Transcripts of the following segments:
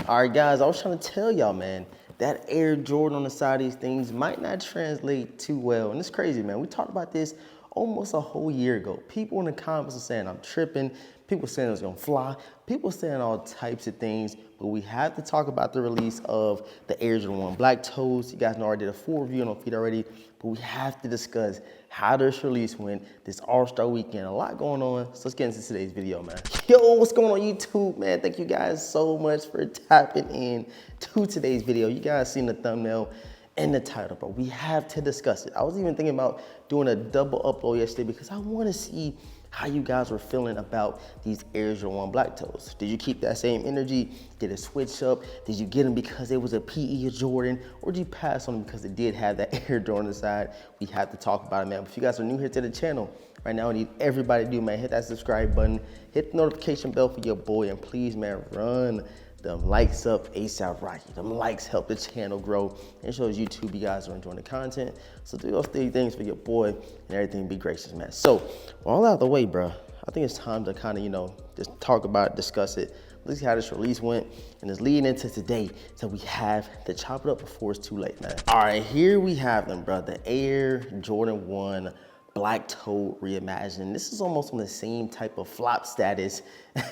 All right, guys, I was trying to tell y'all, man, that Air Jordan on the side of these things might not translate too well. And it's crazy, man. We talked about this almost a whole year ago. People in the comments are saying I'm tripping. People saying it's gonna fly. People saying all types of things. But we have to talk about the release of the Air Jordan 1 Black Toes. You guys know I did a full review on feet already. But we have to discuss how this release went, this All-Star weekend. A lot going on. So let's get into today's video, man. Yo, what's going on YouTube, man? Thank you guys so much for tapping in to today's video. You guys seen the thumbnail and the title, bro. We have to discuss it. I was even thinking about doing a double upload yesterday because I want to see how you guys were feeling about these Air Jordan 1 Black Toes. Did you keep that same energy? Did it switch up? Did you get them because it was a PE Jordan? Or did you pass on them because it did have that Air Jordan on the side? We have to talk about it, man. But if you guys are new here to the channel, right now I need everybody to do, man, hit that subscribe button, hit the notification bell for your boy, and please, man, run them likes up ASAP Rocky. Them likes help the channel grow and shows YouTube you guys are enjoying the content. So do those three things for your boy and everything be gracious, man. So all out of the way, bro, I think it's time to kind of, you know, just talk about it, discuss it. Let's see how this release went, and it's leading into today, so we have to chop it up before it's too late, man. All right, here we have them, bro. The Air Jordan 1 Black Toe Reimagined. This is almost on the same type of flop status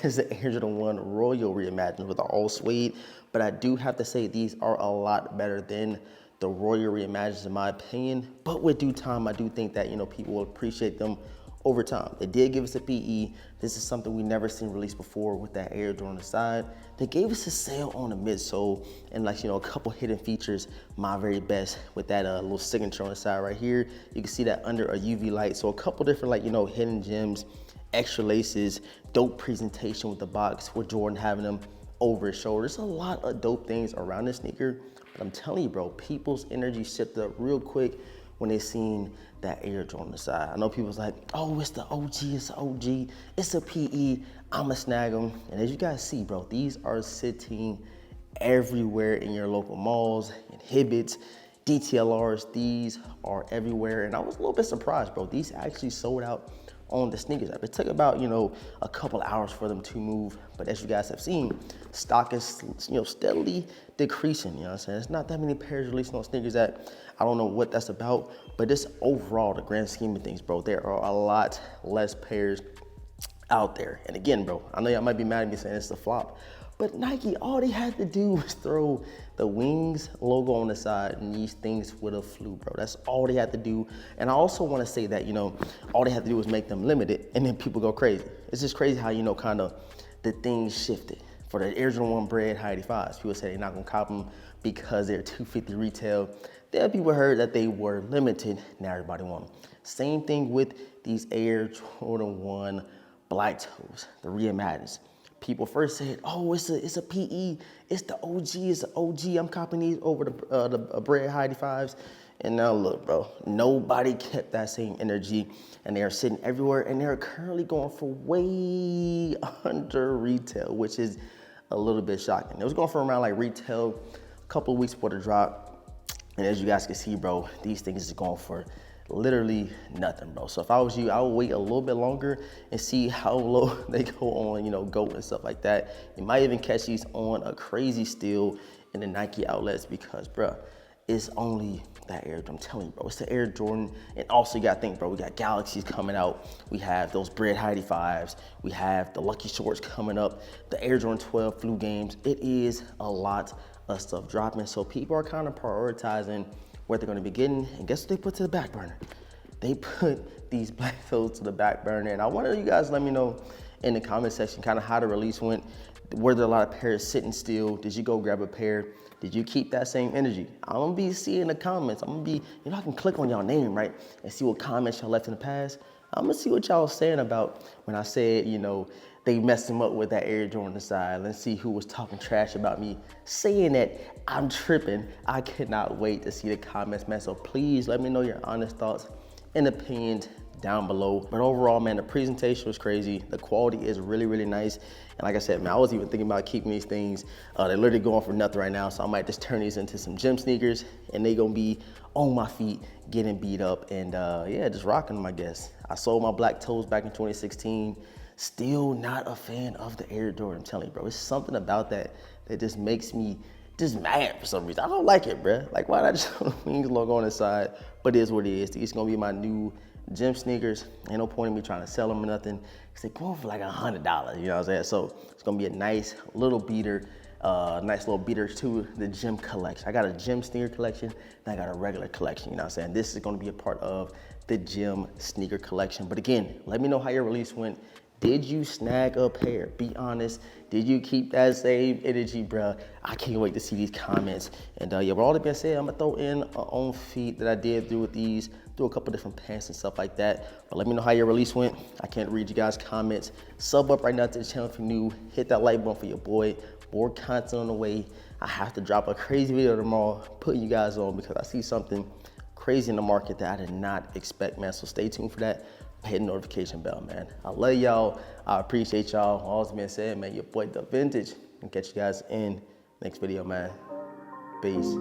as the Air Jordan 1 Royal Reimagined with the all suede, but I do have to say these are a lot better than the Royal Reimagined in my opinion. But with due time, I do think that, you know, people will appreciate them over time. They did give us a PE. This is something we never seen released before with that Air Jordan on the side. They gave us a sail on the midsole and, like, you know, a couple hidden features, my very best, with that little signature on the side right here. You can see that under a UV light. So a couple different, like, you know, hidden gems, extra laces, dope presentation with the box, with Jordan having them over his shoulder. There's a lot of dope things around this sneaker. But I'm telling you, bro, people's energy shifted up real quick when they seen that Air Jordan on the side. I know people's like, oh, it's the OG, it's the OG, it's a PE, I'ma snag them. And as you guys see, bro, these are sitting everywhere in your local malls, inhibits, DTLRs, these are everywhere. And I was a little bit surprised, bro. These actually sold out on the sneakers app. It took about, you know, a couple hours for them to move, but as you guys have seen, stock is, you know, steadily decreasing. You know what I'm saying? It's not that many pairs releasing on sneakers app. I don't know what that's about, but just overall, the grand scheme of things, bro, there are a lot less pairs out there. And again, bro, I know y'all might be mad at me saying it's a flop, but Nike, all they had to do was throw the Wings logo on the side and these things would have flew, bro. That's all they had to do. And I also want to say that, you know, all they had to do was make them limited and then people go crazy. It's just crazy how, you know, kind of the things shifted. For the Air Jordan 1 Bread High 85s, people say they're not going to cop them because they're $250 retail. Then people heard that they were limited. Now everybody want them. Same thing with these Air Jordan 1 Black Toes, the Reimagined. People first said, oh, it's a PE, it's the OG, it's the OG. I'm copying these over the Bread High 85s. And now look, bro, nobody kept that same energy and they are sitting everywhere and they're currently going for way under retail, which is a little bit shocking. It was going for around like retail a couple of weeks before the drop. And as you guys can see, bro, these things is going for literally nothing, bro. So if I was you, I would wait a little bit longer and see how low they go on, you know, GOAT and stuff like that. You might even catch these on a crazy steal in the Nike outlets because, bro, it's only that Air. I'm telling you, bro, it's the Air Jordan. And also you gotta think, bro, we got Galaxies coming out. We have those Bread High 85s. We have the Lucky Shorts coming up, the Air Jordan 12 flu games. It is a lot of stuff dropping. So people are kind of prioritizing what they're gonna be getting, and guess what they put to the back burner? They put these Black Toes to the back burner, and I want you guys to let me know in the comment section kind of how the release went. Were there a lot of pairs sitting still? Did you go grab a pair? Did you keep that same energy? I'm gonna be seeing the comments. I'm gonna be, you know, I can click on y'all name, right, and see what comments y'all left in the past. I'm gonna see what y'all was saying about when I said, you know, they messed him up with that Air Jordan on the side. Let's see who was talking trash about me, saying that I'm tripping. I cannot wait to see the comments, man. So please let me know your honest thoughts and opinions down below. But overall, man, the presentation was crazy. The quality is really, really nice. And like I said, man, I was even thinking about keeping these things. They're literally going for nothing right now. So I might just turn these into some gym sneakers and they gonna be on my feet, getting beat up. And yeah, just rocking them, I guess. I sold my Black Toes back in 2016. Still not a fan of the Air Jordan. I'm telling you, bro, it's something about that that just makes me just mad for some reason. I don't like it, bruh. Like, why not just put the Wings logo on the side? But it is what it is. These gonna be my new gym sneakers. Ain't no point in me trying to sell them or nothing, because they go for like $100, you know what I'm saying? So it's gonna be a nice little beater, to the gym collection. I got a gym sneaker collection, and I got a regular collection, you know what I'm saying? This is gonna be a part of the gym sneaker collection. But again, let me know how your release went. Did you snag a pair? Be honest. Did you keep that same energy, bruh? I can't wait to see these comments. And yeah, with all that being said, I'm gonna throw in an own feed that I did do with these, do a couple different pants and stuff like that. But let me know how your release went. I can't read you guys' comments. Sub up right now to the channel if you're new. Hit that like button for your boy. More content on the way. I have to drop a crazy video tomorrow, putting you guys on, because I see something crazy in the market that I did not expect, man. So stay tuned for that. Hit the notification bell, man. I love y'all. I appreciate y'all. All that's being said, man, your boy The Vintage. And catch you guys in next video, man. Peace.